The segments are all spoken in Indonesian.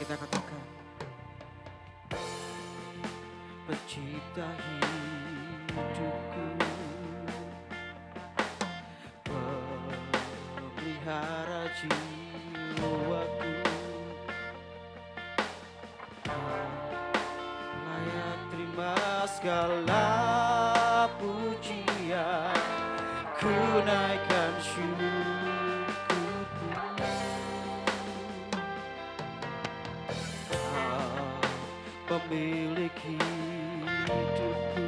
kita katakan, pencipta hidupku, pemelihara jiwaku, layak terima segala pujian, ku naikkan syukurku. Pemilik hidupku,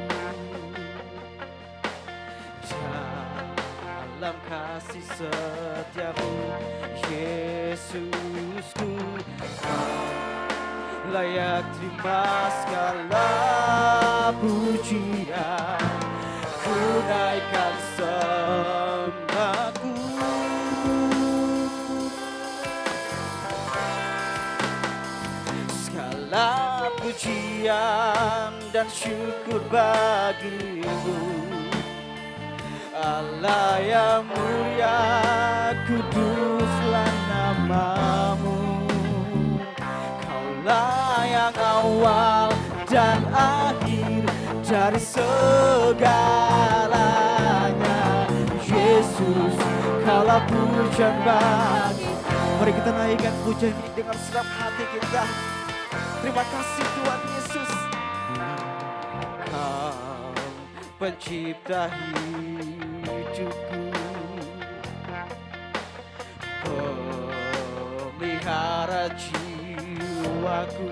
dalam kasih setiamu, Yesusku, layak terima segala pujian, ku naikkan sembahku. Segala pujian dan syukur bagimu, Allah yang mulia, kuduslah namamu. Kaulah yang awal dan akhir dari segalanya, Yesus, kaulah pujian bagi. Mari kita naikkan pujian ini dengan segenap hati kita. Terima kasih Tuhan Yesus. Kau pencipta hidupku, pemelihara jiwaku,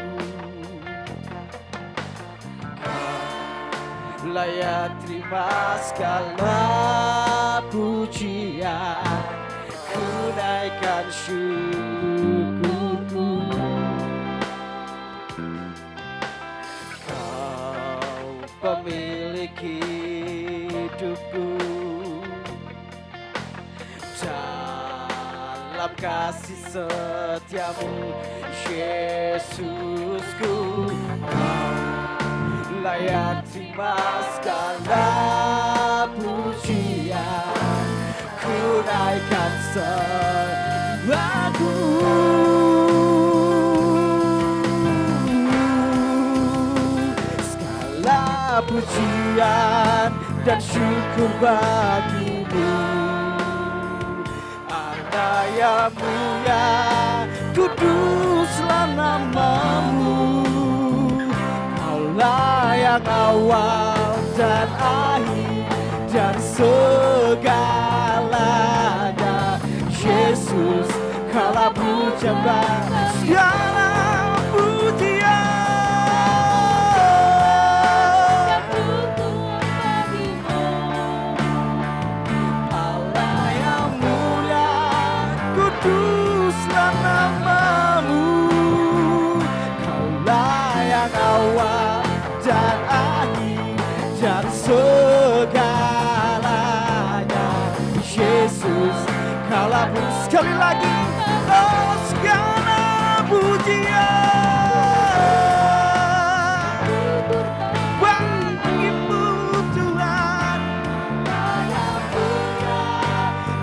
kau layak terima segala pujian, ku naikkan syukurku. Pemilik hidupku, dalam kasih setiamu, Yesusku, layak terima segala pujian, ku naikkan sembahku. Pujian dan syukur bagimu, Allah yang mulia, kuduslah namamu. Kaulah yang awal dan akhir dari segalanya, Yesus, kaulah pujian bagi segala pujian. Kuduslah namamu, kaulah yang awal dan akhir dari segalanya, Yesus, kaulah pun sekali lagi, oh segala pujian bagimu Tuhan.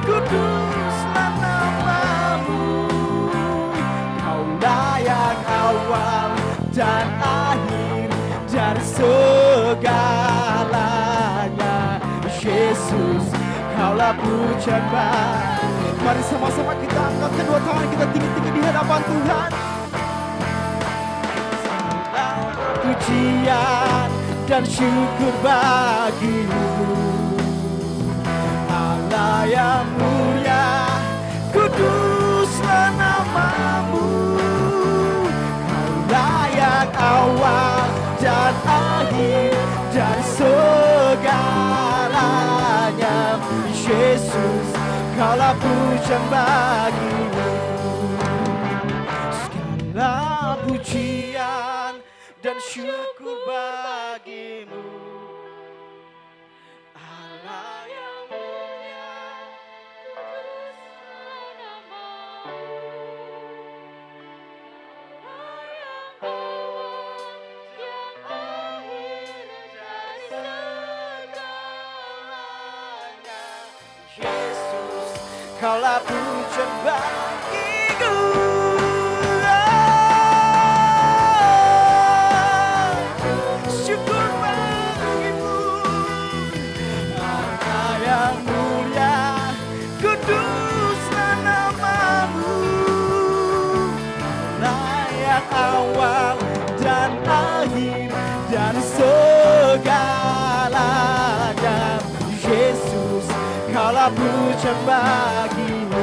Kuduslah namamu, kaulah yang awal dan akhir dari segalanya, Yesus, kaulah pujian bagi. Mari sama-sama kita angkat kedua tangan kita tinggi-tinggi di hadapan Tuhan. Pujian dan syukur bagimu, Allah yang mulia, kuduslah namamu. Kaulah yang awal dan akhir dari segalanya, Yesus, kaulah pujian bagimu. Segala pujian dan syukur bagimu, Allah yang mulia, kuduslah namamu. Allah yang awal dan akhir dari segalanya, Yesus, kaulah pujian bagiku. Kaulah pujian bagiku.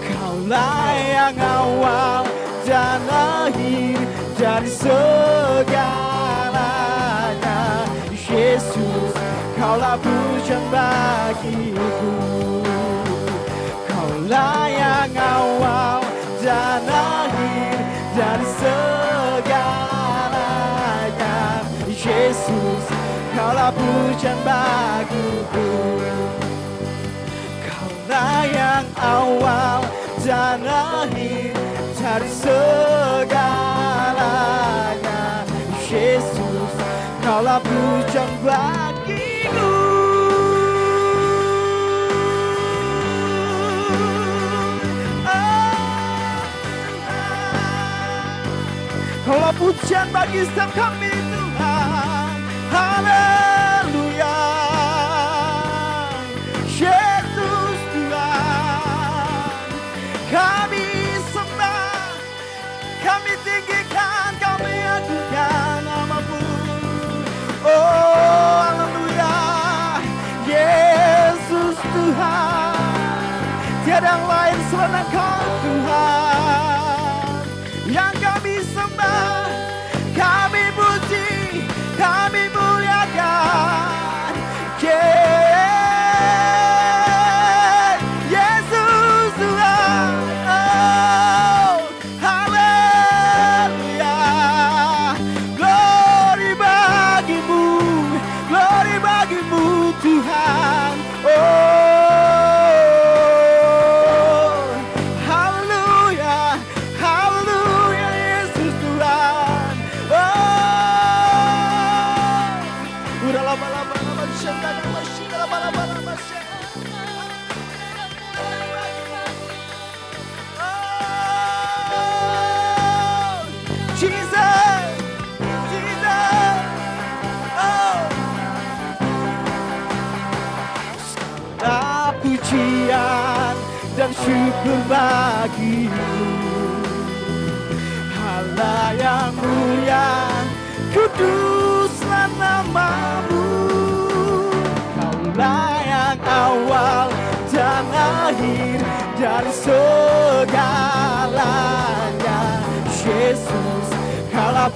Kaulah yang awal dan akhir dari segalanya. Yesus, Kaulah pujian bagiku. Kaulah yang awal dan akhir dari segalanya. Yesus, Kaulah pujian bagiku. Kaulah yang awal dan akhir dari segalanya. Yesus, Kaulah pujian bagiku. Kaulah pujian bagi setiap kami Tuhan. Haleluya. Yesus Tuhan, kami sembah, kami tinggikan, kami agungkan nama-Mu. Oh haleluya. Yesus Tuhan, tiada yang lain selain Engkau Tuhan yang kami sembah, kami puji, kami muliakan. Yesus Tuhan, oh haleluya. Glory bagimu Tuhan. Oh haleluya, haleluya Yesus Tuhan. Oh udah lama-lama Jesus, Jesus, oh. Segala pujian dan syukur bagimu, Allah yang mulia, kuduslah nama-Mu. Kaulah yang awal dan akhir dari segalanya. Yesus, Kaulah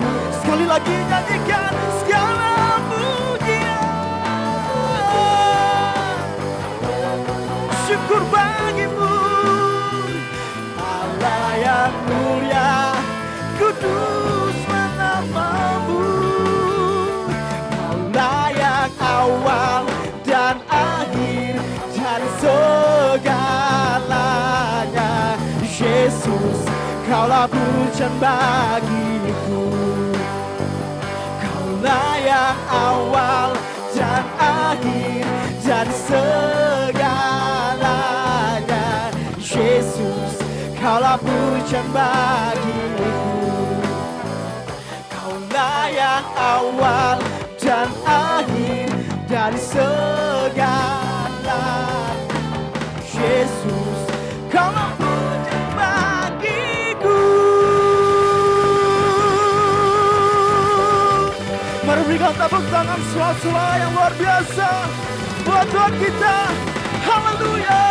sekali lagi nyanyikan segala pujian, syukur bagimu, Allah yang mulia, kuduslah nama-Mu. Kaulah yang awal dan akhir dari segalanya. Yesus, Kaulah pujian bagiku. Kaulah yang awal dan akhir dari segalanya. Yesus, Kaulah pujian bagiku. Kaulah yang awal dan akhir dari segalanya. Yesus, Kaulah pujian bagiku. Mari berikan tepuk tangan sela-sela yang luar biasa buat Tuhan kita. Haleluya.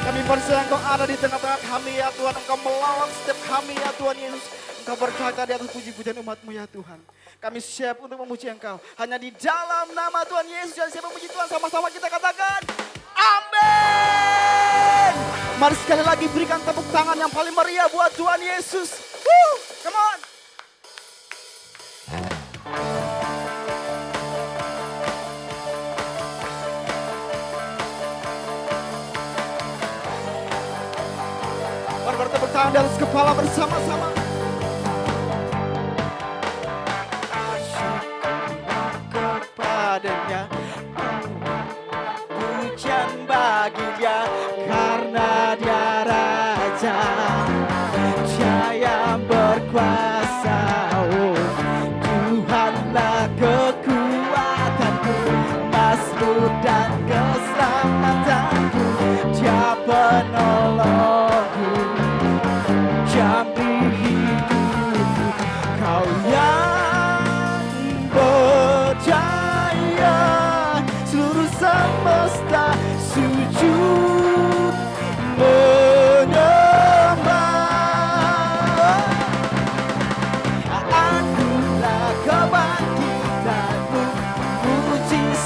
Kami percaya Engkau ada di tengah-tengah kami ya Tuhan. Engkau melawat setiap kami ya Tuhan Yesus. Engkau berkata di atas puji-pujian umat-Mu ya Tuhan. Kami siap untuk memuji Engkau. Hanya di dalam nama Tuhan Yesus yang siap memuji Tuhan. Sama-sama kita katakan amin. Mari sekali lagi berikan tepuk tangan yang paling meriah buat Tuhan Yesus. Come on. Mari bertepuk tangan di atas kepala bersama-sama. Kepadanya pujian bagi Dia, karena Dia Raja, Dia yang berkuasa. Oh, Tuhanlah kekuatanku, masmur dan keselamatanku, Dia penolongku, jambi hidupku. Kau yang berjalan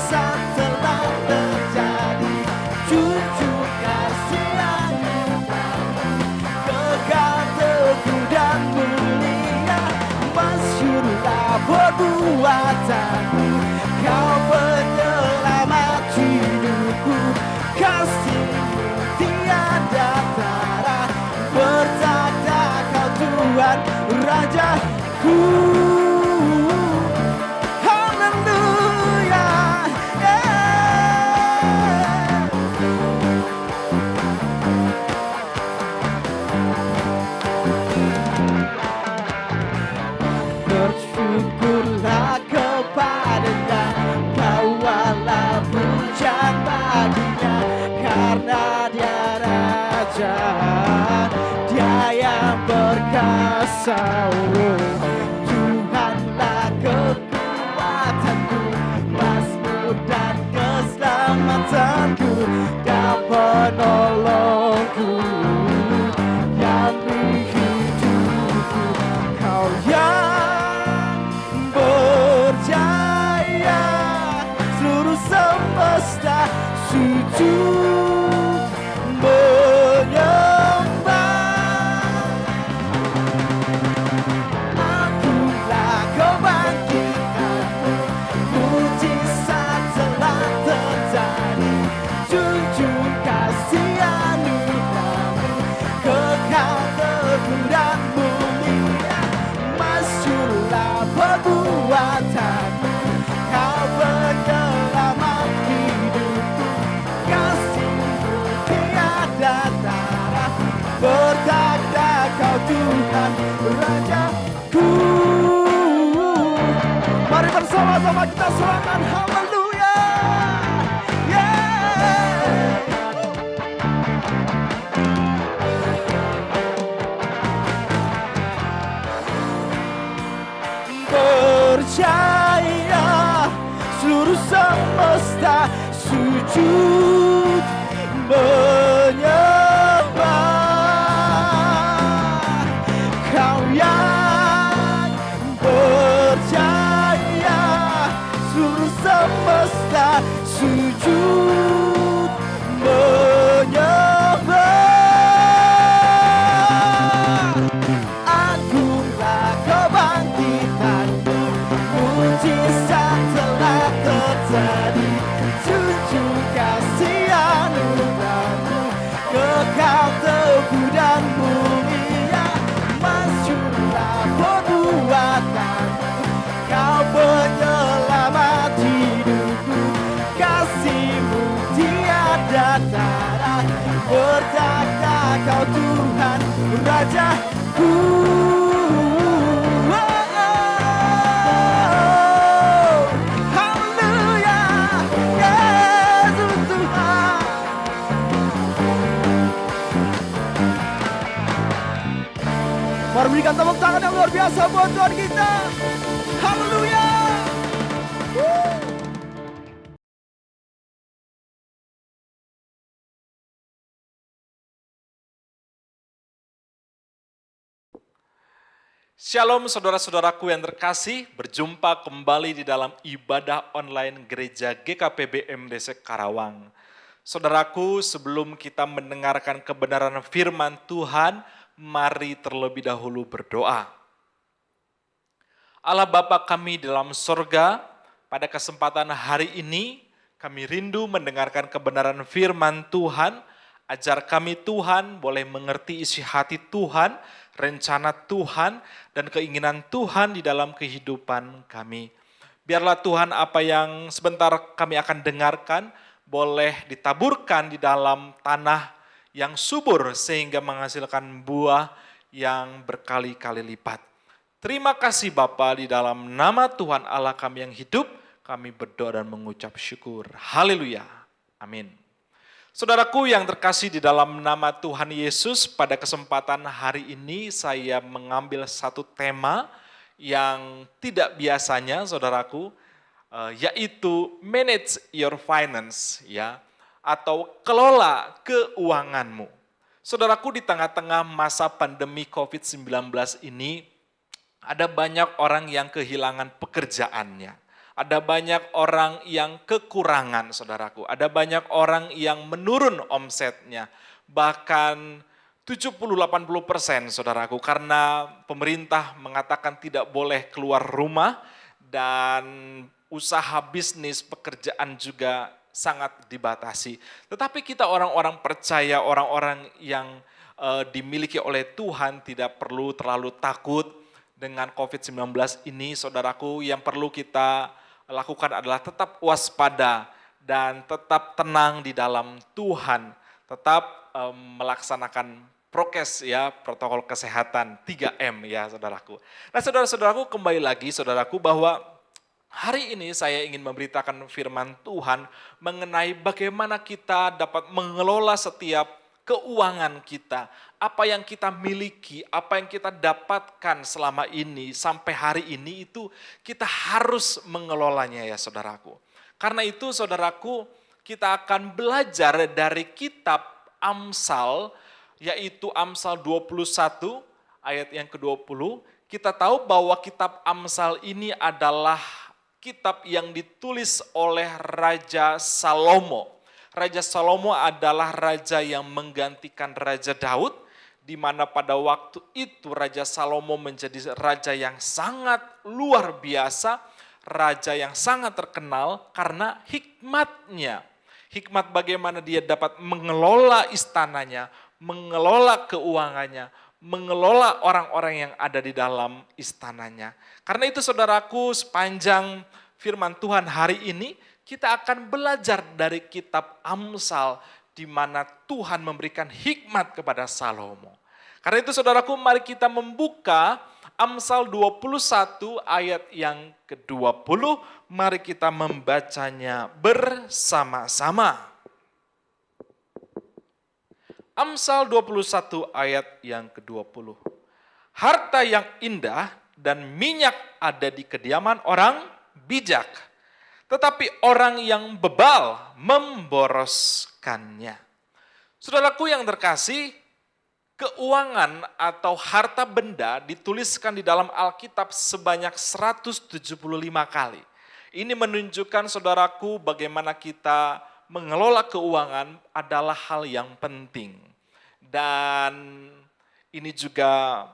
mujizat telah terjadi. Jujur kasih anugerah-Mu, kekal teguh dan mulia. Masyurlah perbuatanmu, Kau penyelamat hidupku. Kasih-Mu tiada tara, bertanda Kau Tuhan Rajaku. Haleluya, bersyukurlah kepada-Nya, bawalah pujian baginya, karena Dia Raja, Dia yang berkuasa. Tuhanlah kekuatanku, Mazmur dan keselamatanku, dan penolongku yang hidupku. Kau yang berjaya, seluruh semesta sujud menyembah. Akulah kebangkitanmu, mujizat telah terjadi. Jujur kasih anugerah-Mu, kekal teguh dan mulia. Masyurlah perbuatanmu, Kau penyelamat hidupku. Kasih-Mu tiada tara, bertanda Kau Tuhan Rajaku. Mari bersama-sama kita serahkan haleluya. Yeah. Percaya seluruh semesta sujud menyembah. Kau yang percaya, seluruh semesta sujud menyembah. Agunglah kebangkitanmu, mujizat telah terjadi. Jujur kasih anugerah-Mu, kekal teguh dan mulia. Masyurlah perbuatanmu, Kau penyelamat hidupku. Kasih-Mu tiada tara, bertanda Kau Tuhan Rajaku. Haleluya, Yesus Tuhan. Mari berikan tepuk tangan yang luar biasa buat Tuhan kita. Haleluya. Shalom saudara-saudaraku yang terkasih, berjumpa kembali di dalam ibadah online Gereja GKPB MDC Karawang. Saudaraku, sebelum kita mendengarkan kebenaran firman Tuhan, mari terlebih dahulu berdoa. Allah Bapa kami dalam sorga, pada kesempatan hari ini kami rindu mendengarkan kebenaran firman Tuhan. Ajar kami Tuhan boleh mengerti isi hati Tuhan, rencana Tuhan, dan keinginan Tuhan di dalam kehidupan kami. Biarlah Tuhan apa yang sebentar kami akan dengarkan boleh ditaburkan di dalam tanah yang subur sehingga menghasilkan buah yang berkali-kali lipat. Terima kasih Bapa, di dalam nama Tuhan Allah kami yang hidup, kami berdoa dan mengucap syukur. Haleluya. Amin. Saudaraku yang terkasih di dalam nama Tuhan Yesus, pada kesempatan hari ini saya mengambil satu tema yang tidak biasanya saudaraku, yaitu manage your finance, ya, atau kelola keuanganmu. Saudaraku, di tengah-tengah masa pandemi COVID-19 ini, ada banyak orang yang kehilangan pekerjaannya. Ada banyak orang yang kekurangan, saudaraku. Ada banyak orang yang menurun omsetnya. Bahkan 70-80%, saudaraku. Karena pemerintah mengatakan tidak boleh keluar rumah dan usaha bisnis, pekerjaan juga sangat dibatasi. Tetapi kita orang-orang percaya, orang-orang yang dimiliki oleh Tuhan tidak perlu terlalu takut dengan COVID-19 ini, saudaraku. Yang perlu kita lakukan adalah tetap waspada dan tetap tenang di dalam Tuhan, tetap melaksanakan prokes ya, protokol kesehatan 3M ya saudaraku. Nah saudara-saudaraku, kembali lagi saudaraku bahwa hari ini saya ingin memberitakan firman Tuhan mengenai bagaimana kita dapat mengelola setiap keuangan kita, apa yang kita miliki, apa yang kita dapatkan selama ini sampai hari ini itu kita harus mengelolanya ya saudaraku. Karena itu saudaraku, kita akan belajar dari kitab Amsal, yaitu Amsal 21 ayat yang ke-20. Kita tahu bahwa kitab Amsal ini adalah kitab yang ditulis oleh Raja Salomo. Raja Salomo adalah raja yang menggantikan Raja Daud, di mana pada waktu itu Raja Salomo menjadi raja yang sangat luar biasa, raja yang sangat terkenal karena hikmatnya. Hikmat bagaimana dia dapat mengelola istananya, mengelola keuangannya, mengelola orang-orang yang ada di dalam istananya. Karena itu saudaraku, sepanjang firman Tuhan hari ini, kita akan belajar dari kitab Amsal di mana Tuhan memberikan hikmat kepada Salomo. Karena itu saudaraku, mari kita membuka Amsal 21 ayat yang ke-20. Mari kita membacanya bersama-sama. Amsal 21 ayat yang ke-20. Harta yang indah dan minyak ada di kediaman orang bijak, tetapi orang yang bebal memboroskannya. Saudaraku yang terkasih, keuangan atau harta benda dituliskan di dalam Alkitab sebanyak 175 kali. Ini menunjukkan saudaraku bagaimana kita mengelola keuangan adalah hal yang penting. Dan ini juga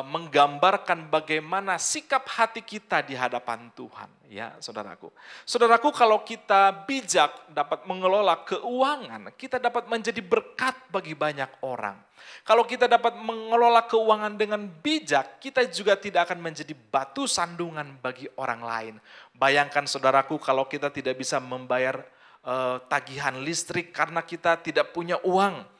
menggambarkan bagaimana sikap hati kita di hadapan Tuhan, ya saudaraku. Saudaraku, kalau kita bijak dapat mengelola keuangan, kita dapat menjadi berkat bagi banyak orang. Kalau kita dapat mengelola keuangan dengan bijak, kita juga tidak akan menjadi batu sandungan bagi orang lain. Bayangkan saudaraku, kalau kita tidak bisa membayar tagihan listrik karena kita tidak punya uang,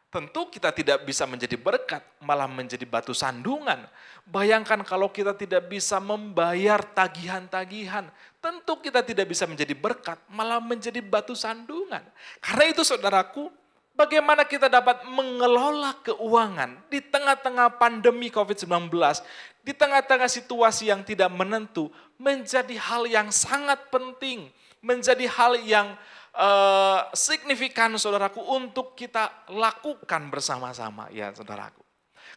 tentu kita tidak bisa menjadi berkat, malah menjadi batu sandungan. Bayangkan kalau kita tidak bisa membayar tagihan-tagihan, tentu kita tidak bisa menjadi berkat, malah menjadi batu sandungan. Karena itu saudaraku, bagaimana kita dapat mengelola keuangan di tengah-tengah pandemi COVID-19, di tengah-tengah situasi yang tidak menentu, menjadi hal yang sangat penting, menjadi hal yang signifikan saudaraku untuk kita lakukan bersama-sama ya saudaraku.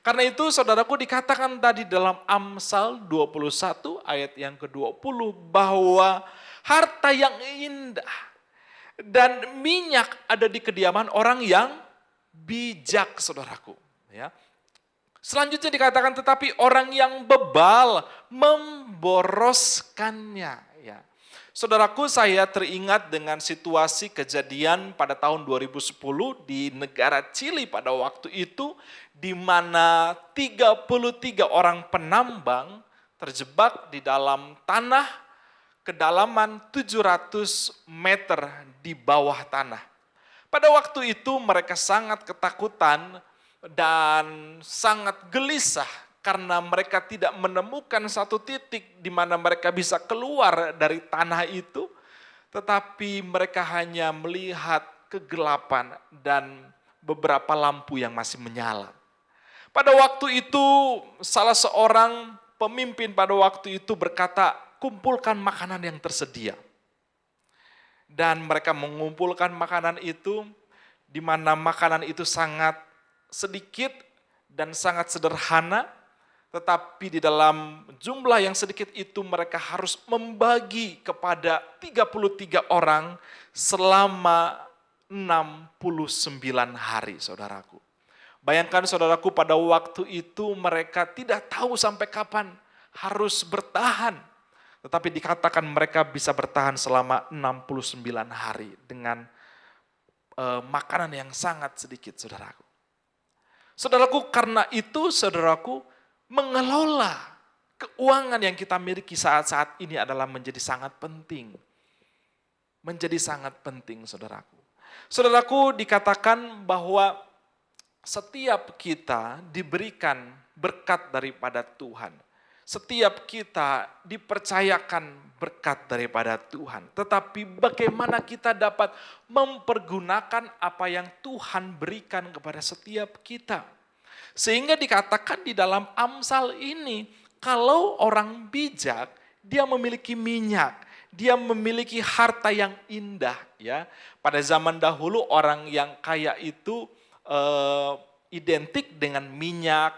Karena itu saudaraku dikatakan tadi dalam Amsal 21 ayat yang ke-20 bahwa harta yang indah dan minyak ada di kediaman orang yang bijak saudaraku. Ya. Selanjutnya dikatakan tetapi orang yang bebal memboroskannya. Ya. Saudaraku, saya teringat dengan situasi kejadian pada tahun 2010 di negara Chili pada waktu itu, di mana 33 orang penambang terjebak di dalam tanah kedalaman 700 meter di bawah tanah. Pada waktu itu mereka sangat ketakutan dan sangat gelisah, karena mereka tidak menemukan satu titik di mana mereka bisa keluar dari tanah itu, tetapi mereka hanya melihat kegelapan dan beberapa lampu yang masih menyala. Pada waktu itu salah seorang pemimpin pada waktu itu berkata, kumpulkan makanan yang tersedia. Dan mereka mengumpulkan makanan itu, di mana makanan itu sangat sedikit dan sangat sederhana. Tetapi di dalam jumlah yang sedikit itu mereka harus membagi kepada 33 orang selama 69 hari, saudaraku. Bayangkan saudaraku, pada waktu itu mereka tidak tahu sampai kapan harus bertahan. Tetapi dikatakan mereka bisa bertahan selama 69 hari dengan makanan yang sangat sedikit, saudaraku. Saudaraku, karena itu saudaraku, mengelola keuangan yang kita miliki saat-saat ini adalah menjadi sangat penting. Menjadi sangat penting, saudaraku. Saudaraku, dikatakan bahwa setiap kita diberikan berkat daripada Tuhan. Setiap kita dipercayakan berkat daripada Tuhan. Tetapi bagaimana kita dapat mempergunakan apa yang Tuhan berikan kepada setiap kita. Sehingga dikatakan di dalam Amsal ini, kalau orang bijak, dia memiliki minyak, dia memiliki harta yang indah. Ya, pada zaman dahulu orang yang kaya itu identik dengan minyak,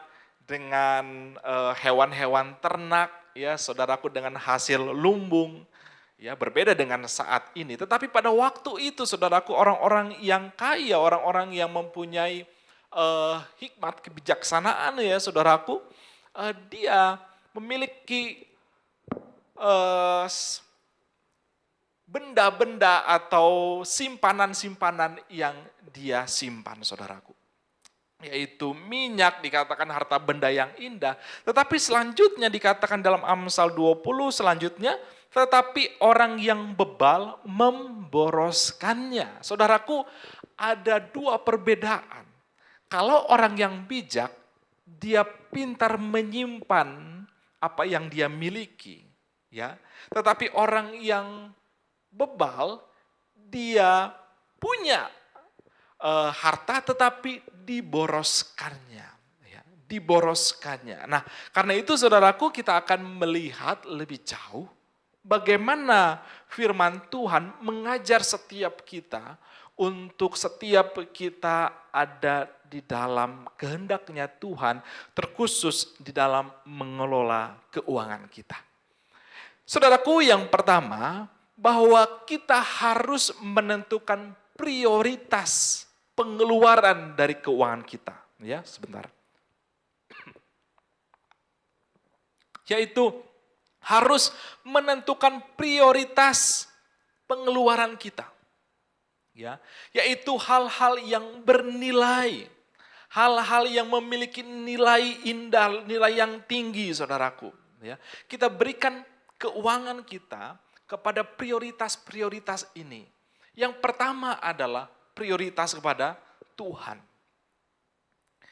dengan hewan-hewan ternak, ya saudaraku, dengan hasil lumbung. Ya, berbeda dengan saat ini. Tetapi pada waktu itu saudaraku, orang-orang yang kaya, orang-orang yang mempunyai hikmat, kebijaksanaan, ya saudaraku, dia memiliki benda-benda atau simpanan-simpanan yang dia simpan, saudaraku. Yaitu minyak, dikatakan harta benda yang indah. Tetapi selanjutnya dikatakan dalam Amsal 20 selanjutnya, tetapi orang yang bebal memboroskannya. Saudaraku, ada dua perbedaan. Kalau orang yang bijak, dia pintar menyimpan apa yang dia miliki, ya. Tetapi orang yang bebal, dia punya harta tetapi diboroskannya, ya, diboroskannya. Nah, karena itu saudaraku, kita akan melihat lebih jauh bagaimana firman Tuhan mengajar setiap kita untuk setiap kita ada di dalam kehendaknya Tuhan, terkhusus di dalam mengelola keuangan kita. Saudaraku, yang pertama, bahwa kita harus menentukan prioritas pengeluaran dari keuangan kita. Ya, sebentar. Yaitu harus menentukan prioritas pengeluaran kita. Ya, yaitu hal-hal yang bernilai, hal-hal yang memiliki nilai indah, nilai yang tinggi, saudaraku. Ya, kita berikan keuangan kita kepada prioritas-prioritas ini. Yang pertama adalah prioritas kepada Tuhan.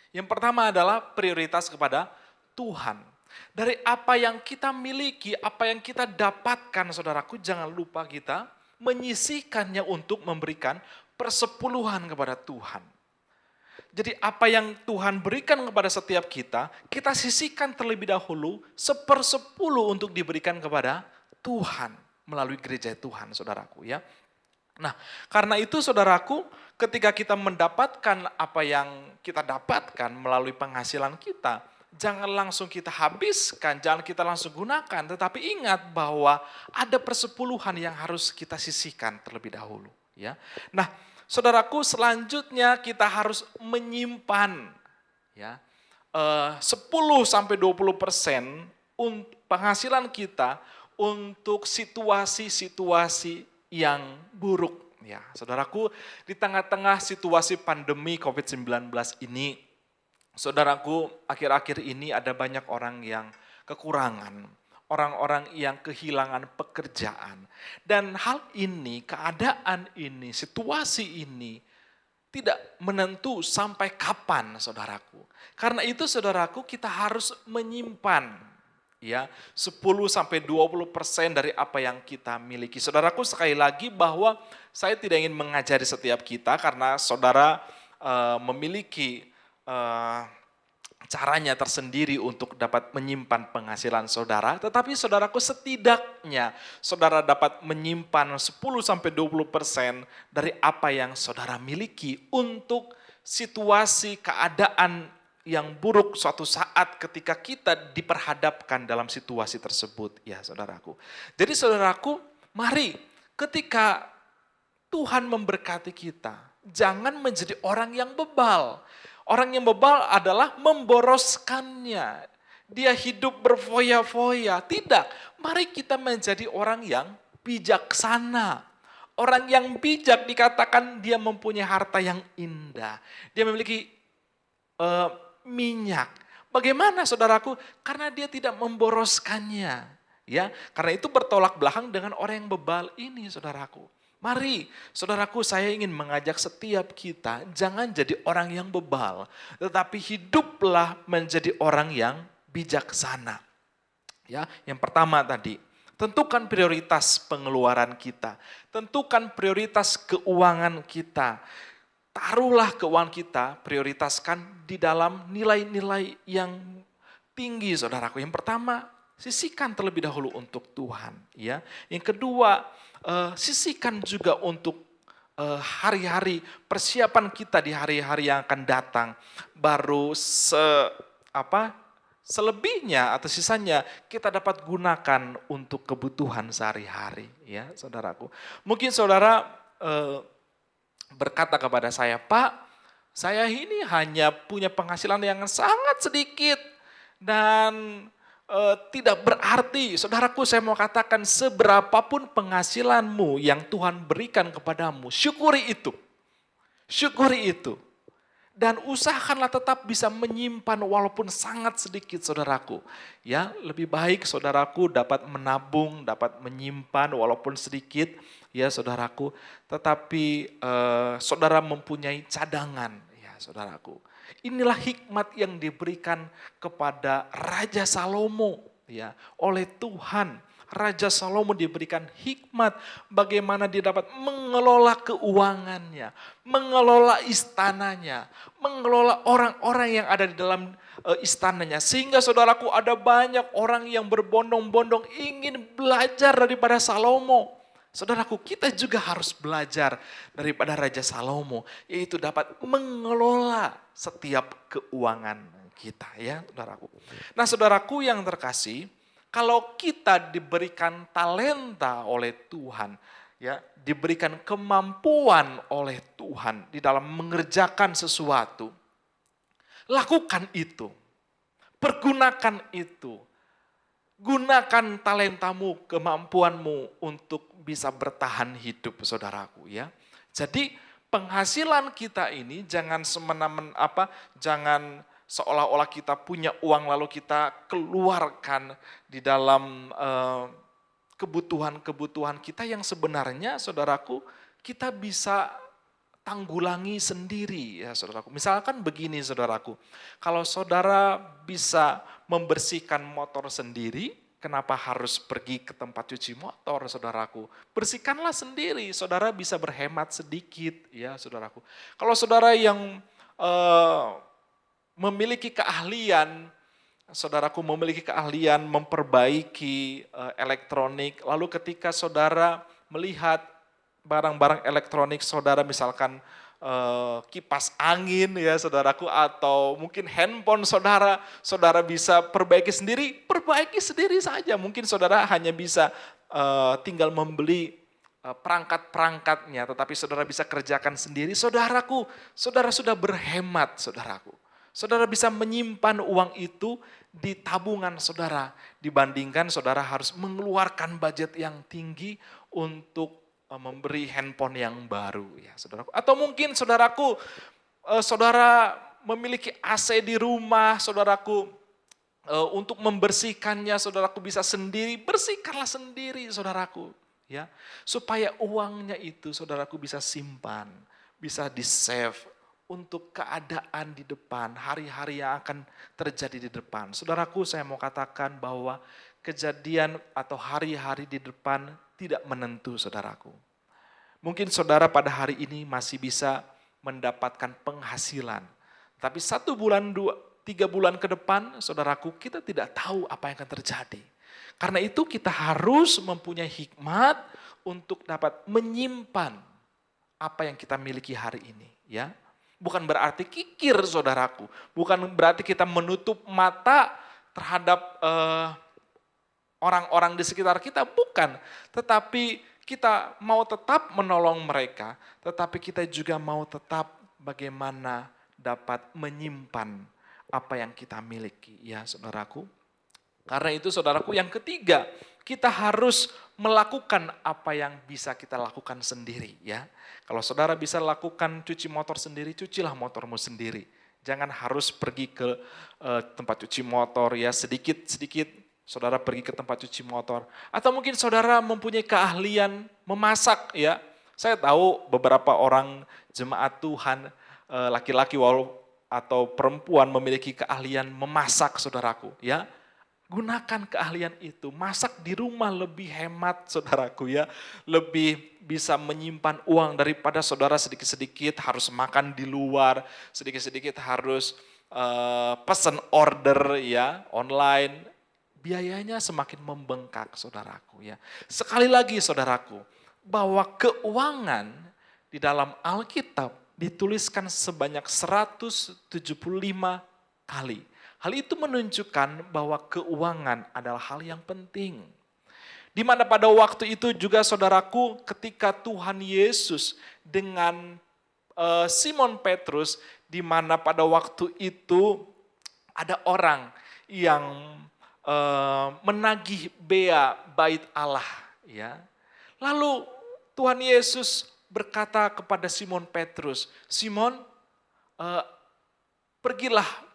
Yang pertama adalah prioritas kepada Tuhan. Dari apa yang kita miliki, apa yang kita dapatkan, saudaraku, jangan lupa kita menyisihkannya untuk memberikan persepuluhan kepada Tuhan. Jadi apa yang Tuhan berikan kepada setiap kita, kita sisihkan terlebih dahulu 1/10 untuk diberikan kepada Tuhan melalui gereja Tuhan, saudaraku, ya. Nah, karena itu saudaraku, ketika kita mendapatkan apa yang kita dapatkan melalui penghasilan kita, jangan langsung kita habiskan, jangan kita langsung gunakan, tetapi ingat bahwa ada persepuluhan yang harus kita sisihkan terlebih dahulu, ya. Nah, saudaraku, selanjutnya kita harus menyimpan, ya, 10-20% penghasilan kita untuk situasi-situasi yang buruk, ya. Saudaraku, di tengah-tengah situasi pandemi COVID-19 ini, saudaraku, akhir-akhir ini ada banyak orang yang kekurangan, orang-orang yang kehilangan pekerjaan. Dan hal ini, keadaan ini, situasi ini tidak menentu sampai kapan, saudaraku. Karena itu, saudaraku, kita harus menyimpan, ya, 10-20% dari apa yang kita miliki. Saudaraku, sekali lagi bahwa saya tidak ingin mengajari setiap kita karena saudara memiliki caranya tersendiri untuk dapat menyimpan penghasilan saudara. Tetapi saudaraku, setidaknya saudara dapat menyimpan 10-20% dari apa yang saudara miliki untuk situasi keadaan yang buruk suatu saat ketika kita diperhadapkan dalam situasi tersebut, ya saudaraku. Jadi saudaraku, mari ketika Tuhan memberkati kita, jangan menjadi orang yang bebal. Orang yang bebal adalah memboroskannya. Dia hidup berfoya-foya. Tidak, mari kita menjadi orang yang bijaksana. Orang yang bijak dikatakan dia mempunyai harta yang indah. Dia memiliki minyak. Bagaimana saudaraku? Karena dia tidak memboroskannya. Ya, karena itu bertolak belakang dengan orang yang bebal ini, saudaraku. Mari, saudaraku, saya ingin mengajak setiap kita, jangan jadi orang yang bebal, tetapi hiduplah menjadi orang yang bijaksana. Ya, yang pertama tadi, tentukan prioritas pengeluaran kita, tentukan prioritas keuangan kita. Taruhlah keuangan kita, prioritaskan di dalam nilai-nilai yang tinggi, saudaraku. Yang pertama, sisihkan terlebih dahulu untuk Tuhan. Ya, yang kedua, sisihkan juga untuk hari-hari persiapan kita di hari-hari yang akan datang. Baru selebihnya atau sisanya kita dapat gunakan untuk kebutuhan sehari-hari, ya saudaraku. Mungkin saudara berkata kepada saya, Pak, saya ini hanya punya penghasilan yang sangat sedikit dan tidak berarti. Saudaraku, saya mau katakan seberapapun penghasilanmu yang Tuhan berikan kepadamu, syukuri itu. Syukuri itu. Dan usahakanlah tetap bisa menyimpan walaupun sangat sedikit, saudaraku. Ya, lebih baik saudaraku dapat menabung, dapat menyimpan walaupun sedikit, ya saudaraku. Tetapi saudara mempunyai cadangan, ya saudaraku. Inilah hikmat yang diberikan kepada Raja Salomo, ya, oleh Tuhan. Raja Salomo diberikan hikmat bagaimana dia dapat mengelola keuangannya, mengelola istananya, mengelola orang-orang yang ada di dalam istananya. Sehingga saudaraku, ada banyak orang yang berbondong-bondong ingin belajar daripada Salomo. Saudaraku, kita juga harus belajar daripada Raja Salomo, yaitu dapat mengelola setiap keuangan kita, ya saudaraku. Nah saudaraku yang terkasih, kalau kita diberikan talenta oleh Tuhan, ya, diberikan kemampuan oleh Tuhan di dalam mengerjakan sesuatu, lakukan itu, pergunakan itu. Gunakan talentamu, kemampuanmu untuk bisa bertahan hidup, saudaraku, ya. Jadi penghasilan kita ini jangan jangan seolah-olah kita punya uang lalu kita keluarkan di dalam kebutuhan-kebutuhan kita yang sebenarnya, saudaraku, kita bisa tanggulangi sendiri, ya saudaraku. Misalkan begini, saudaraku, kalau saudara bisa membersihkan motor sendiri, kenapa harus pergi ke tempat cuci motor, saudaraku? Bersihkanlah sendiri, saudara bisa berhemat sedikit, ya saudaraku. Kalau saudara yang memiliki keahlian, saudaraku memiliki keahlian memperbaiki elektronik, lalu ketika saudara melihat barang-barang elektronik saudara, misalkan kipas angin, ya saudaraku, atau mungkin handphone saudara, saudara bisa perbaiki sendiri saja. Mungkin saudara hanya bisa tinggal membeli perangkat-perangkatnya, tetapi saudara bisa kerjakan sendiri. Saudaraku, saudara sudah berhemat, saudaraku. Saudara bisa menyimpan uang itu di tabungan saudara, dibandingkan saudara harus mengeluarkan budget yang tinggi untuk memberi handphone yang baru, ya saudaraku. Atau mungkin saudaraku, saudara memiliki AC di rumah, saudaraku, untuk membersihkannya saudaraku bisa sendiri, bersihkanlah sendiri, saudaraku, ya, supaya uangnya itu saudaraku bisa simpan, bisa di-save untuk keadaan di depan, hari-hari yang akan terjadi di depan. Saudaraku, saya mau katakan bahwa kejadian atau hari-hari di depan tidak menentu, saudaraku. Mungkin saudara pada hari ini masih bisa mendapatkan penghasilan. Tapi 1 bulan, 3 bulan ke depan, saudaraku, kita tidak tahu apa yang akan terjadi. Karena itu kita harus mempunyai hikmat untuk dapat menyimpan apa yang kita miliki hari ini, ya. Bukan berarti kikir saudaraku. Bukan berarti kita menutup mata terhadap orang-orang di sekitar kita. Bukan. Tetapi kita mau tetap menolong mereka. Tetapi kita juga mau tetap bagaimana dapat menyimpan apa yang kita miliki. Ya saudaraku. Karena itu saudaraku yang ketiga, kita harus melakukan apa yang bisa kita lakukan sendiri ya. Kalau saudara bisa lakukan cuci motor sendiri, cucilah motormu sendiri. Jangan harus pergi ke tempat cuci motor ya, sedikit-sedikit saudara pergi ke tempat cuci motor. Atau mungkin saudara mempunyai keahlian memasak ya. Saya tahu beberapa orang jemaat Tuhan, laki-laki atau perempuan memiliki keahlian memasak saudaraku ya. Gunakan keahlian itu, masak di rumah lebih hemat saudaraku ya. Lebih bisa menyimpan uang daripada saudara sedikit-sedikit harus makan di luar, sedikit-sedikit harus pesan order ya online. Biayanya semakin membengkak saudaraku ya. Sekali lagi saudaraku, bahwa keuangan di dalam Alkitab dituliskan sebanyak 175 kali. Hal itu menunjukkan bahwa keuangan adalah hal yang penting. Di mana pada waktu itu juga saudaraku ketika Tuhan Yesus dengan Simon Petrus, di mana pada waktu itu ada orang yang menagih bea bait Allah. Ya. Lalu Tuhan Yesus berkata kepada Simon Petrus, Simon pergilah,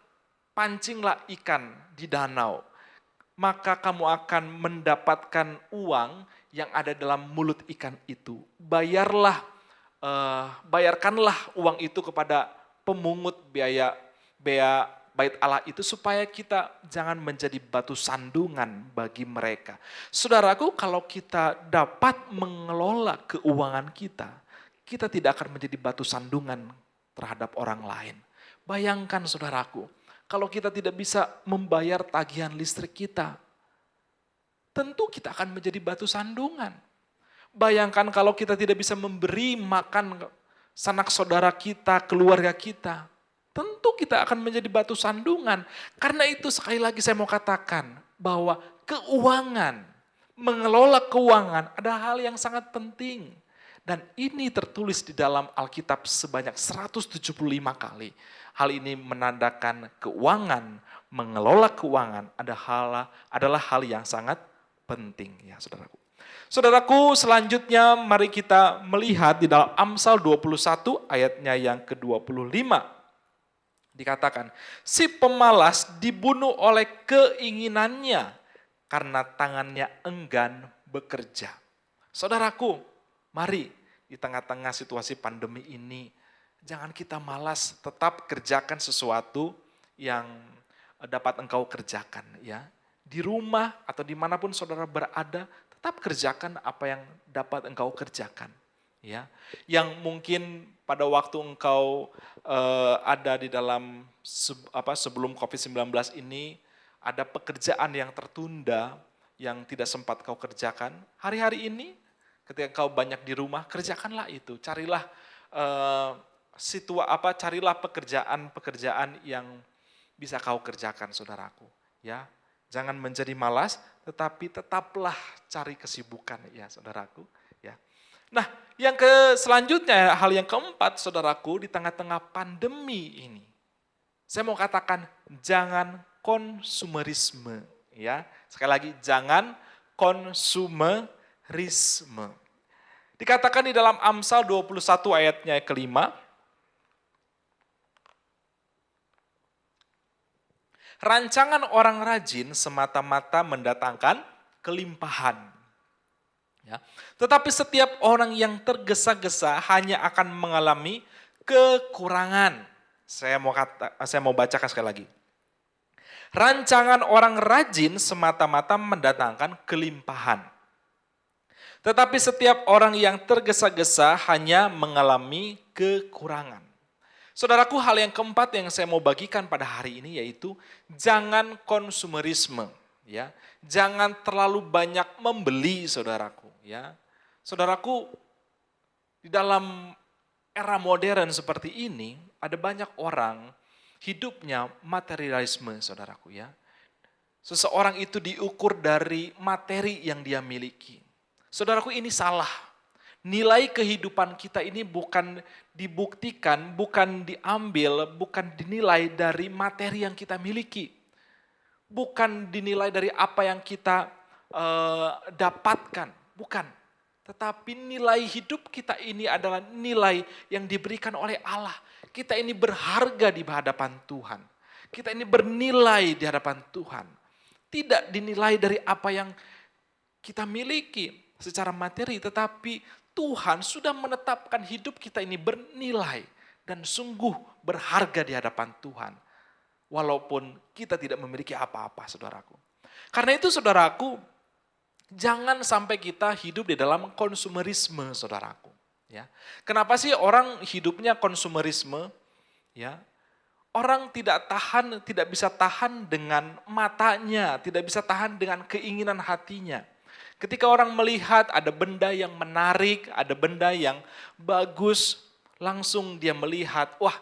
pancinglah ikan di danau, maka kamu akan mendapatkan uang yang ada dalam mulut ikan itu. Bayarkanlah uang itu kepada pemungut bea bait Allah itu supaya kita jangan menjadi batu sandungan bagi mereka. Saudaraku, kalau kita dapat mengelola keuangan kita, kita tidak akan menjadi batu sandungan terhadap orang lain. Bayangkan saudaraku, kalau kita tidak bisa membayar tagihan listrik kita, tentu kita akan menjadi batu sandungan. Bayangkan kalau kita tidak bisa memberi makan sanak saudara kita, keluarga kita, tentu kita akan menjadi batu sandungan. Karena itu sekali lagi saya mau katakan bahwa keuangan, mengelola keuangan adalah hal yang sangat penting. Dan ini tertulis di dalam Alkitab sebanyak 175 kali. Hal ini menandakan keuangan, mengelola keuangan adalah hal yang sangat penting ya saudaraku. Saudaraku, selanjutnya mari kita melihat di dalam Amsal 21 ayatnya yang ke-25. Dikatakan, si pemalas dibunuh oleh keinginannya karena tangannya enggan bekerja. Saudaraku, mari di tengah-tengah situasi pandemi ini, jangan kita malas, tetap kerjakan sesuatu yang dapat engkau kerjakan. Ya. Di rumah atau dimanapun saudara berada, tetap kerjakan apa yang dapat engkau kerjakan. Ya. Yang mungkin pada waktu engkau ada di dalam sebelum COVID-19 ini, ada pekerjaan yang tertunda, yang tidak sempat kau kerjakan. Hari-hari ini, ketika kau banyak di rumah, kerjakanlah itu. Carilah carilah pekerjaan yang bisa kau kerjakan saudaraku. Ya, jangan menjadi malas, tetapi tetaplah cari kesibukan ya saudaraku. Ya. Nah, selanjutnya hal yang keempat saudaraku di tengah-tengah pandemi ini, saya mau katakan jangan konsumerisme. Ya, sekali lagi jangan konsumerisme. Dikatakan di dalam Amsal 21 ayatnya kelima, rancangan orang rajin semata-mata mendatangkan kelimpahan. Ya. Tetapi setiap orang yang tergesa-gesa hanya akan mengalami kekurangan. Saya mau bacakan sekali lagi. Rancangan orang rajin semata-mata mendatangkan kelimpahan. Tetapi setiap orang yang tergesa-gesa hanya mengalami kekurangan. Saudaraku, hal yang keempat yang saya mau bagikan pada hari ini yaitu jangan konsumerisme. Ya, jangan terlalu banyak membeli saudaraku. Ya, saudaraku, di dalam era modern seperti ini, ada banyak orang hidupnya materialisme, saudaraku ya. Seseorang itu diukur dari materi yang dia miliki. Saudaraku, ini salah. Nilai kehidupan kita ini bukan dibuktikan, bukan diambil, bukan dinilai dari materi yang kita miliki. Bukan dinilai dari apa yang kita dapatkan, bukan. Tetapi nilai hidup kita ini adalah nilai yang diberikan oleh Allah. Kita ini berharga di hadapan Tuhan. Kita ini bernilai di hadapan Tuhan. Tidak dinilai dari apa yang kita miliki secara materi, tetapi Tuhan sudah menetapkan hidup kita ini bernilai dan sungguh berharga di hadapan Tuhan. Walaupun kita tidak memiliki apa-apa, saudaraku. Karena itu, saudaraku, jangan sampai kita hidup di dalam konsumerisme, saudaraku. Ya, kenapa sih orang hidupnya konsumerisme? Ya, orang tidak bisa tahan dengan matanya, tidak bisa tahan dengan keinginan hatinya. Ketika orang melihat ada benda yang menarik, ada benda yang bagus, langsung dia melihat, wah,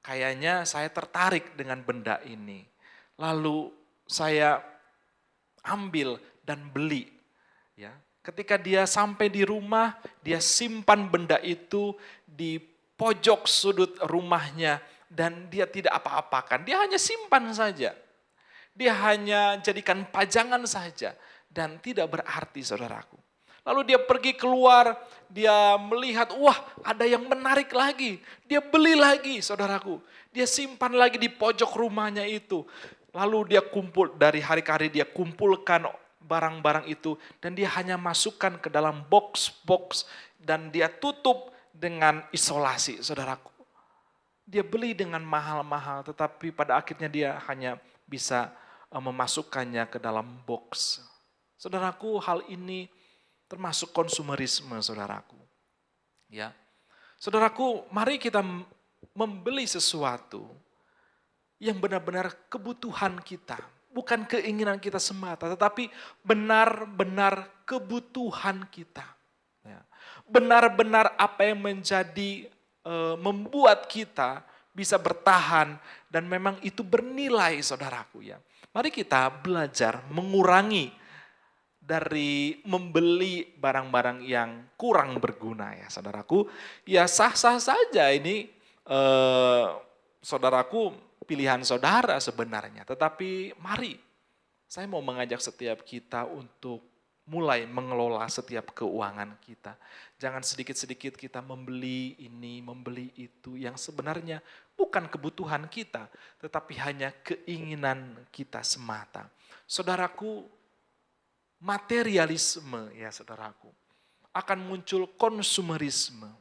kayaknya saya tertarik dengan benda ini. Lalu saya ambil dan beli. Ya, ketika dia sampai di rumah, dia simpan benda itu di pojok sudut rumahnya dan dia tidak apa-apakan. Dia hanya simpan saja. Dia hanya jadikan pajangan saja dan tidak berarti, saudaraku. Lalu dia pergi keluar, dia melihat, wah, ada yang menarik lagi. Dia beli lagi, saudaraku. Dia simpan lagi di pojok rumahnya itu. Lalu dia dari hari ke hari dia kumpulkan barang-barang itu dan dia hanya masukkan ke dalam box-box dan dia tutup dengan isolasi, saudaraku. Dia beli dengan mahal-mahal tetapi pada akhirnya dia hanya bisa memasukkannya ke dalam box. Saudaraku, hal ini termasuk konsumerisme, saudaraku. Ya. Saudaraku, mari kita membeli sesuatu yang benar-benar kebutuhan kita. Bukan keinginan kita semata, tetapi benar-benar kebutuhan kita. Ya. Benar-benar apa yang membuat kita bisa bertahan dan memang itu bernilai, saudaraku ya. Mari kita belajar mengurangi dari membeli barang-barang yang kurang berguna ya, saudaraku. Ya sah-sah saja ini saudaraku, pilihan saudara sebenarnya. Tetapi mari, saya mau mengajak setiap kita untuk mulai mengelola setiap keuangan kita. Jangan sedikit-sedikit kita membeli ini, membeli itu yang sebenarnya bukan kebutuhan kita, tetapi hanya keinginan kita semata. Saudaraku, materialisme ya saudaraku, akan muncul konsumerisme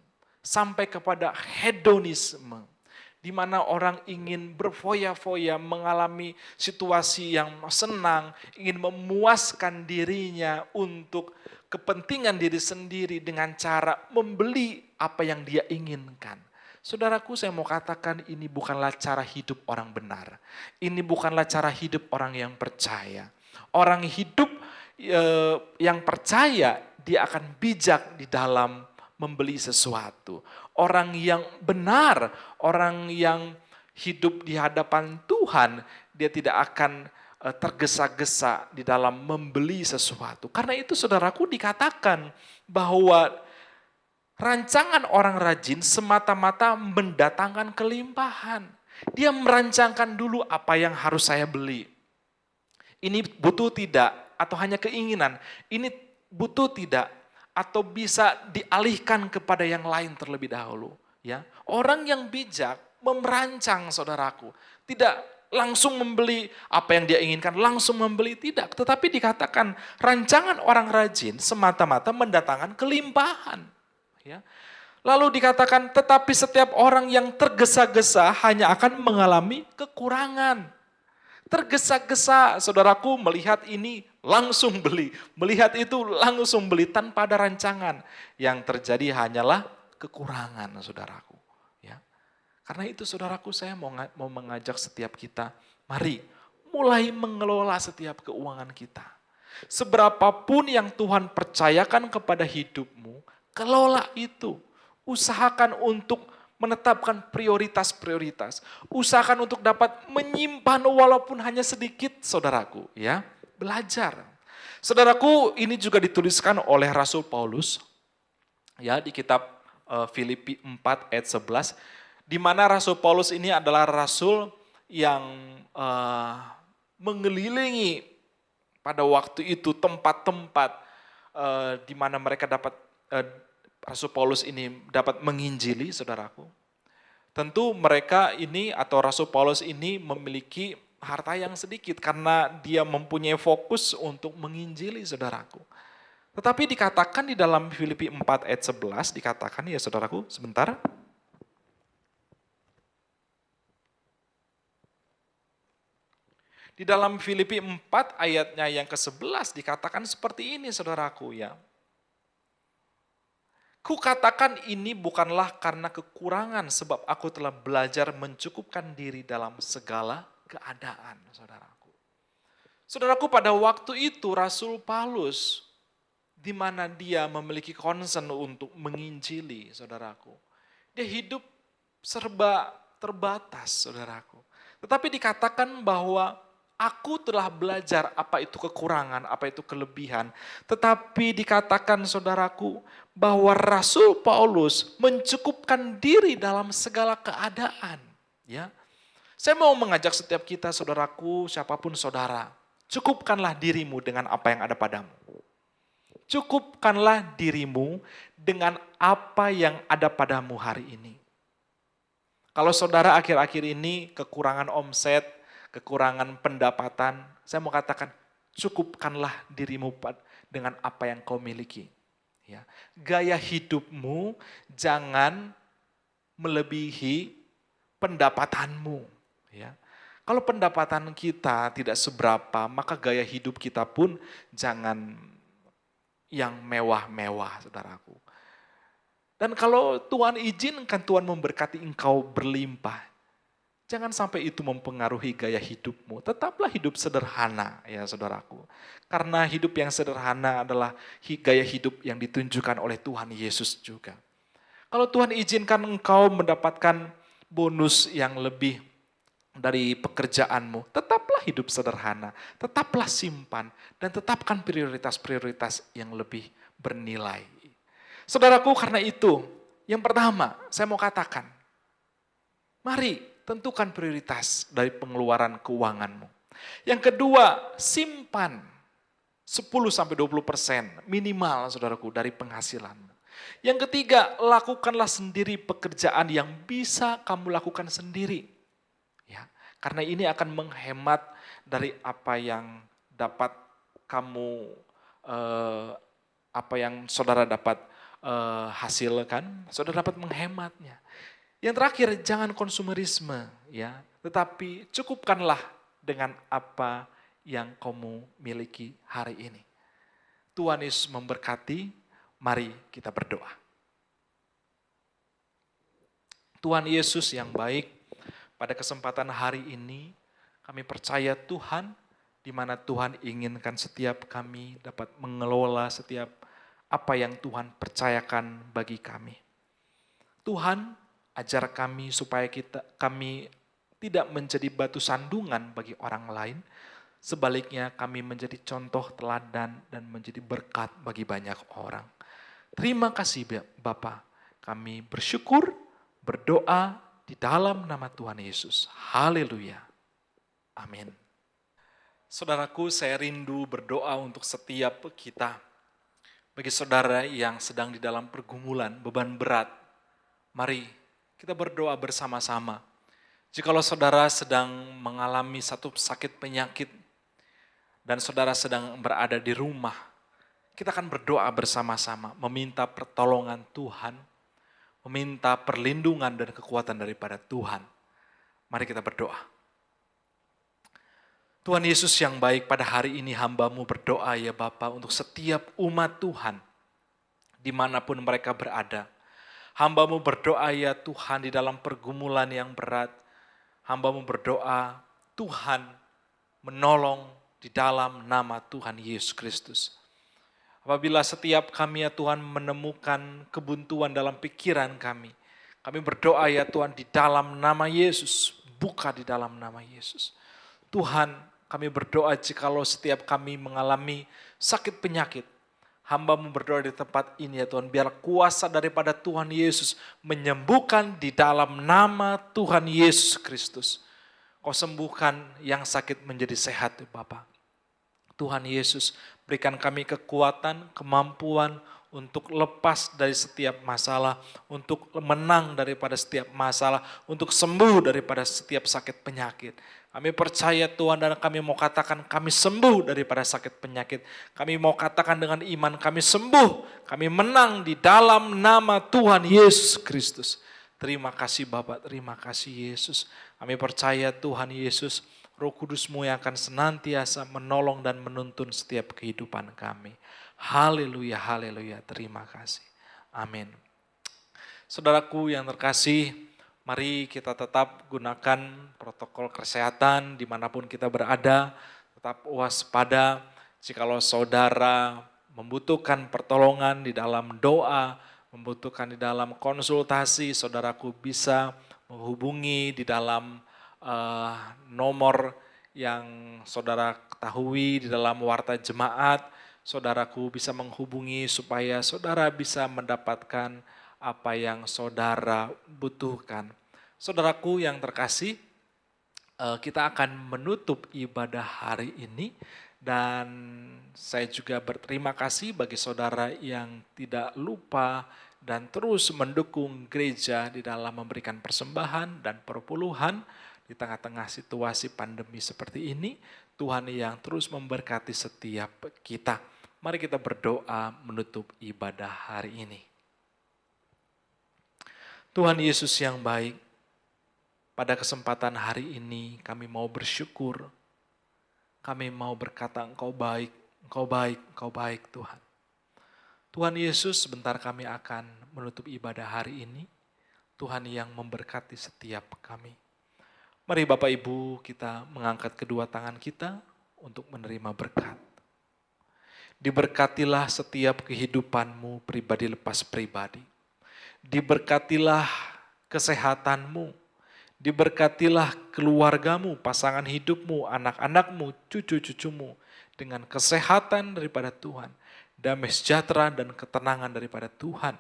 sampai kepada hedonisme, di mana orang ingin berfoya-foya mengalami situasi yang senang, ingin memuaskan dirinya untuk kepentingan diri sendiri dengan cara membeli apa yang dia inginkan. Saudaraku, saya mau katakan ini bukanlah cara hidup orang benar. Ini bukanlah cara hidup orang yang percaya. Orang hidup yang percaya, dia akan bijak di dalam membeli sesuatu. Orang yang benar, orang yang hidup di hadapan Tuhan, dia tidak akan tergesa-gesa di dalam membeli sesuatu. Karena itu saudaraku, dikatakan bahwa rancangan orang rajin semata-mata mendatangkan kelimpahan. Dia merancangkan dulu apa yang harus saya beli. Ini butuh tidak, atau hanya keinginan, ini butuh tidak, atau bisa dialihkan kepada yang lain terlebih dahulu. Ya, orang yang bijak merancang, saudaraku, tidak langsung membeli apa yang dia inginkan, langsung membeli, tidak. Tetapi dikatakan rancangan orang rajin semata-mata mendatangkan kelimpahan. Ya. Lalu dikatakan tetapi setiap orang yang tergesa-gesa hanya akan mengalami kekurangan. Tergesa-gesa, saudaraku, melihat ini langsung beli, melihat itu langsung beli tanpa ada rancangan. Yang terjadi hanyalah kekurangan, saudaraku. Ya, karena itu, saudaraku, saya mau mengajak setiap kita, mari mulai mengelola setiap keuangan kita. Seberapapun yang Tuhan percayakan kepada hidupmu, kelola itu Usahakan untuk menetapkan prioritas-prioritas. Usahakan untuk dapat menyimpan walaupun hanya sedikit, saudaraku. Ya, belajar. Saudaraku, ini juga dituliskan oleh Rasul Paulus ya di kitab Filipi 4 ayat 11, di mana Rasul Paulus ini adalah rasul yang mengelilingi pada waktu itu tempat-tempat di mana mereka dapat Rasul Paulus ini dapat menginjili, saudaraku. Tentu mereka ini atau Rasul Paulus ini memiliki harta yang sedikit karena dia mempunyai fokus untuk menginjili, saudaraku. Tetapi dikatakan di dalam Filipi 4 ayat 11, dikatakan ya saudaraku, sebentar. Di dalam Filipi 4 ayatnya yang ke-11 dikatakan seperti ini saudaraku ya. Kukatakan ini bukanlah karena kekurangan sebab aku telah belajar mencukupkan diri dalam segala keadaan, saudaraku. Saudaraku, pada waktu itu Rasul Paulus di mana dia memiliki concern untuk menginjili, saudaraku. Dia hidup serba terbatas, saudaraku. Tetapi dikatakan bahwa aku telah belajar apa itu kekurangan, apa itu kelebihan. Tetapi dikatakan, saudaraku, bahwa Rasul Paulus mencukupkan diri dalam segala keadaan. Ya, saya mau mengajak setiap kita, saudaraku, siapapun saudara, cukupkanlah dirimu dengan apa yang ada padamu. Cukupkanlah dirimu dengan apa yang ada padamu hari ini. Kalau saudara akhir-akhir ini kekurangan omset, kekurangan pendapatan, saya mau katakan cukupkanlah dirimu dengan apa yang kau miliki. Ya. Gaya hidupmu jangan melebihi pendapatanmu. Ya. Kalau pendapatan kita tidak seberapa, maka gaya hidup kita pun jangan yang mewah-mewah, saudaraku. Dan kalau Tuhan izinkan Tuhan memberkati engkau berlimpah, jangan sampai itu mempengaruhi gaya hidupmu. Tetaplah hidup sederhana ya saudaraku. Karena hidup yang sederhana adalah gaya hidup yang ditunjukkan oleh Tuhan Yesus juga. Kalau Tuhan izinkan engkau mendapatkan bonus yang lebih dari pekerjaanmu, tetaplah hidup sederhana, tetaplah simpan, dan tetapkan prioritas-prioritas yang lebih bernilai. Saudaraku, karena itu, yang pertama saya mau katakan, mari tentukan prioritas dari pengeluaran keuanganmu. Yang kedua, simpan 10-20% minimal, saudaraku, dari penghasilanmu. Yang ketiga, lakukanlah sendiri pekerjaan yang bisa kamu lakukan sendiri. Ya, karena ini akan menghemat dari apa yang dapat kamu, apa yang saudara dapat hasilkan, saudara dapat menghematnya. Yang terakhir, jangan konsumerisme, ya, tetapi cukupkanlah dengan apa yang kamu miliki hari ini. Tuhan Yesus memberkati, mari kita berdoa. Tuhan Yesus yang baik, pada kesempatan hari ini, kami percaya Tuhan, di mana Tuhan inginkan setiap kami dapat mengelola setiap apa yang Tuhan percayakan bagi kami. Tuhan, ajar kami supaya kami tidak menjadi batu sandungan bagi orang lain, sebaliknya kami menjadi contoh teladan dan menjadi berkat bagi banyak orang. Terima kasih Bapa, kami bersyukur, berdoa, di dalam nama Tuhan Yesus. Haleluya. Amin. Saudaraku, saya rindu berdoa untuk setiap kita. Bagi saudara yang sedang di dalam pergumulan, beban berat, mari kita berdoa bersama-sama. Jikalau saudara sedang mengalami satu sakit penyakit, dan saudara sedang berada di rumah, kita akan berdoa bersama-sama, meminta pertolongan Tuhan, meminta perlindungan dan kekuatan daripada Tuhan. Mari kita berdoa. Tuhan Yesus yang baik, pada hari ini hamba-Mu berdoa ya Bapa untuk setiap umat Tuhan, dimanapun mereka berada. Hamba-Mu berdoa ya Tuhan di dalam pergumulan yang berat. Hamba-Mu berdoa Tuhan menolong di dalam nama Tuhan Yesus Kristus. Apabila setiap kami ya Tuhan menemukan kebuntuan dalam pikiran kami berdoa ya Tuhan di dalam nama Yesus, buka di dalam nama Yesus. Tuhan, kami berdoa jikalau setiap kami mengalami sakit penyakit, hamba-Mu berdoa di tempat ini ya Tuhan, biar kuasa daripada Tuhan Yesus menyembuhkan di dalam nama Tuhan Yesus Kristus. Kau sembuhkan yang sakit menjadi sehat ya Bapa. Tuhan Yesus, berikan kami kekuatan, kemampuan untuk lepas dari setiap masalah, untuk menang daripada setiap masalah, untuk sembuh daripada setiap sakit penyakit. Kami percaya Tuhan dan kami mau katakan kami sembuh daripada sakit penyakit. Kami mau katakan dengan iman kami sembuh, kami menang di dalam nama Tuhan Yesus Kristus. Terima kasih Bapak, terima kasih Yesus. Kami percaya Tuhan Yesus, Roh Kudus-Mu yang akan senantiasa menolong dan menuntun setiap kehidupan kami. Haleluya, haleluya, terima kasih. Amin. Saudaraku yang terkasih, mari kita tetap gunakan protokol kesehatan dimanapun kita berada. Tetap waspada jikalau saudara membutuhkan pertolongan di dalam doa, membutuhkan di dalam konsultasi, saudaraku bisa menghubungi di dalam nomor yang saudara ketahui di dalam warta jemaat. Saudaraku bisa menghubungi supaya saudara bisa mendapatkan apa yang saudara butuhkan. Saudaraku yang terkasih, kita akan menutup ibadah hari ini dan saya juga berterima kasih bagi saudara yang tidak lupa dan terus mendukung gereja di dalam memberikan persembahan dan perpuluhan. Di tengah-tengah situasi pandemi seperti ini, Tuhan yang terus memberkati setiap kita. Mari kita berdoa menutup ibadah hari ini. Tuhan Yesus yang baik, pada kesempatan hari ini kami mau bersyukur. Kami mau berkata Engkau baik, Engkau baik, Engkau baik Tuhan. Tuhan Yesus, sebentar kami akan menutup ibadah hari ini. Tuhan yang memberkati setiap kami. Mari Bapak Ibu kita mengangkat kedua tangan kita untuk menerima berkat. Diberkatilah setiap kehidupanmu pribadi lepas pribadi. Diberkatilah kesehatanmu. Diberkatilah keluargamu, pasangan hidupmu, anak-anakmu, cucu-cucumu dengan kesehatan daripada Tuhan. Damai sejahtera dan ketenangan daripada Tuhan.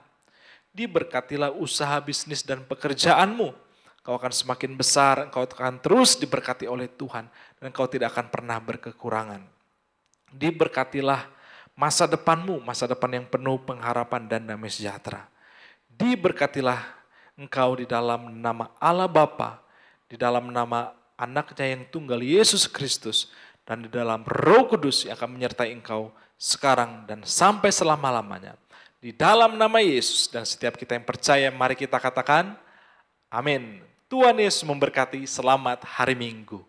Diberkatilah usaha bisnis dan pekerjaanmu. Kau akan semakin besar, engkau akan terus diberkati oleh Tuhan, dan engkau tidak akan pernah berkekurangan. Diberkatilah masa depanmu, masa depan yang penuh pengharapan dan damai sejahtera. Diberkatilah engkau di dalam nama Allah Bapa, di dalam nama anaknya yang tunggal Yesus Kristus, dan di dalam Roh Kudus yang akan menyertai engkau sekarang dan sampai selama-lamanya. Di dalam nama Yesus dan setiap kita yang percaya, mari kita katakan, amin. Tuhan Yesus memberkati, selamat hari Minggu.